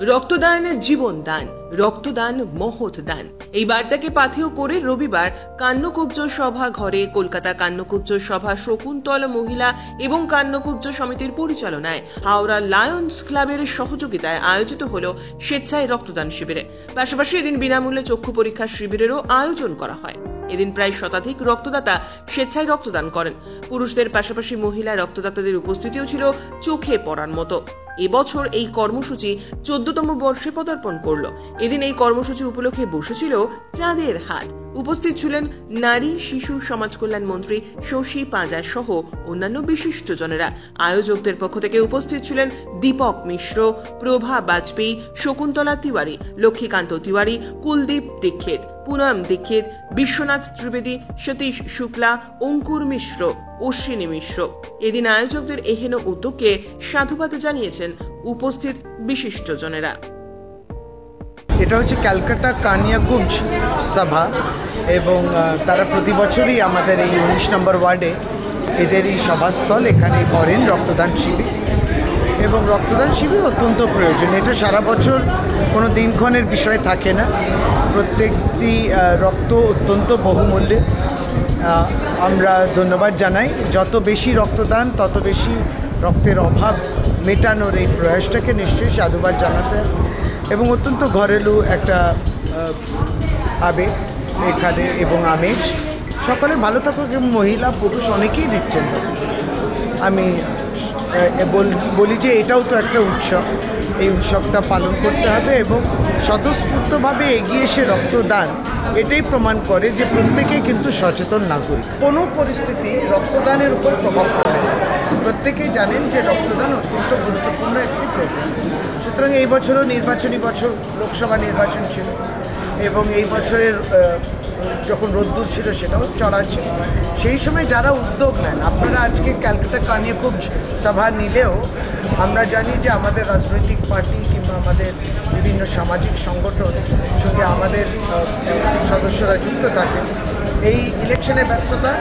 রক্তদান জীবন দান, রক্তদান মহৎ দান। এই বার্তাকে পাথেয় করে রবিবার কান্নকুব্জ সভা ঘরে কলকাতা কান্নকুব্জ সভা শকুন্তল মহিলা এবং কান্নকুব্জ সমিতির পরিচালনায় হাওড়া লায়ন্স ক্লাবের সহযোগিতায় আয়োজিত হল স্বেচ্ছায় রক্তদান শিবিরে। পাশাপাশি এদিন বিনামূল্যে চক্ষু পরীক্ষা শিবিরেরও আয়োজন করা হয়। এদিন প্রায় শতাধিক রক্তদাতা স্বেচ্ছায় রক্তদান করেন। পুরুষদের পাশাপাশি মহিলা রক্তদাতাদের উপস্থিতিও ছিল চোখে পড়ার মতো। এবছর এই কর্মসূচি 14তম বর্ষে পদার্পণ করল। এদিন এই কর্মসূচি উপলক্ষে বসেছিল চাঁদের হাট। উপস্থিত ছিলেন নারী শিশু সমাজ কল্যাণ মন্ত্রী শশী পাঁজা সহ অন্যান্য বিশিষ্টজনেরা। আয়োজকদের পক্ষ থেকে উপস্থিত ছিলেন দীপক মিশ্র, প্রভা বাজপেয়ী, শকুন্তলা তিওয়ারি, লক্ষ্মীকান্ত তিওয়ারি, কুলদীপ দীক্ষিত, পুনম দীক্ষিত, বিশ্বনাথ ত্রিবেদী, সতীশ শুক্লা, অঙ্কুর মিশ্র, অশ্বিনী মিশ্র। এদিন আয়োজকদের এহেন উদ্যোগকে সাধুবাদ জানিয়েছেন উপস্থিত বিশিষ্টজনেরা। এটা হচ্ছে ক্যালকাটা কানিয়াকুব্জ সভা এবং তারা প্রতি বছরই আমাদের এই 19 নম্বর ওয়ার্ডে এদের এই সভাস্থল এখানে করেন রক্তদান শিবির। এবং রক্তদান শিবির অত্যন্ত প্রয়োজন। এটা সারা বছর কোনো দিনক্ষণের বিষয় থাকে না। প্রত্যেকটি রক্ত অত্যন্ত বহুমূল্যে। আমরা ধন্যবাদ জানাই। যত বেশি রক্তদান তত বেশি রক্তের অভাব মেটানোর এই প্রয়াসটাকে নিশ্চয়ই সাধুবাদ জানাতে হবে। এবং অত্যন্ত ঘরেলু একটা আবেগ এখানে এবং আমেজ। সকলে ভালো থাকুক এবং মহিলা পুরুষ অনেকেই দিচ্ছেন। আমি বলি যে এটাও তো একটা উৎসব, এই উৎসবটা পালন করতে হবে এবং স্বতঃস্ফূর্তভাবে এগিয়ে এসে রক্তদান এটাই প্রমাণ করে যে প্রত্যেকেই কিন্তু সচেতন নাগরিক। কোনো পরিস্থিতি রক্তদানের উপর প্রভাব পড়ে না। প্রত্যেকেই জানেন যে রক্তদান অত্যন্ত গুরুত্বপূর্ণ একটি প্রোগ্রাম। সুতরাং এই বছরও নির্বাচনী বছর, লোকসভা নির্বাচন ছিল এবং এই বছরের যখন রোদ্দুর ছিল সেটাও চড়া ছিল। সেই সময় যারা উদ্যোগ নেন, আপনারা আজকে ক্যালকাটা কানিয়াকুব্জ সভা নিলেও আমরা জানি যে আমাদের রাজনৈতিক পার্টি কিংবা আমাদের বিভিন্ন সামাজিক সংগঠন সঙ্গে আমাদের সদস্যরা যুক্ত থাকে। এই ইলেকশনের ব্যস্ততা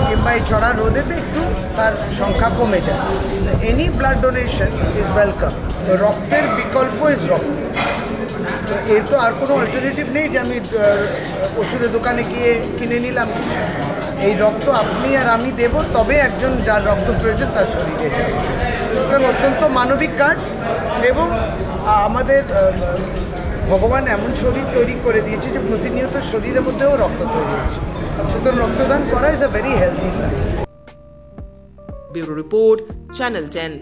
কিংবা এই চড়া রোদেতে একটু তার সংখ্যা কমে যায়। Any blood donation is welcome. রক্তের বিকল্প ইজ রক্ত। এর তো আর কোনো অল্টারনেটিভ নেই যে আমি ওষুধের দোকানে গিয়ে কিনে নিলাম কিছু। এই রক্ত আপনি আর আমি দেব, তবে একজন যার রক্ত প্রয়োজন তার শরীরে যাবে। সুতরাং অত্যন্ত মানবিক কাজ এবং আমাদের ভগবান এমন শরীর তৈরি করে দিয়েছে যে প্রতিনিয়ত শরীরের মধ্যেও রক্ত তৈরি হচ্ছে। সুতরাং রক্তদান করা is a very healthy sign. Bureau report, channel 10।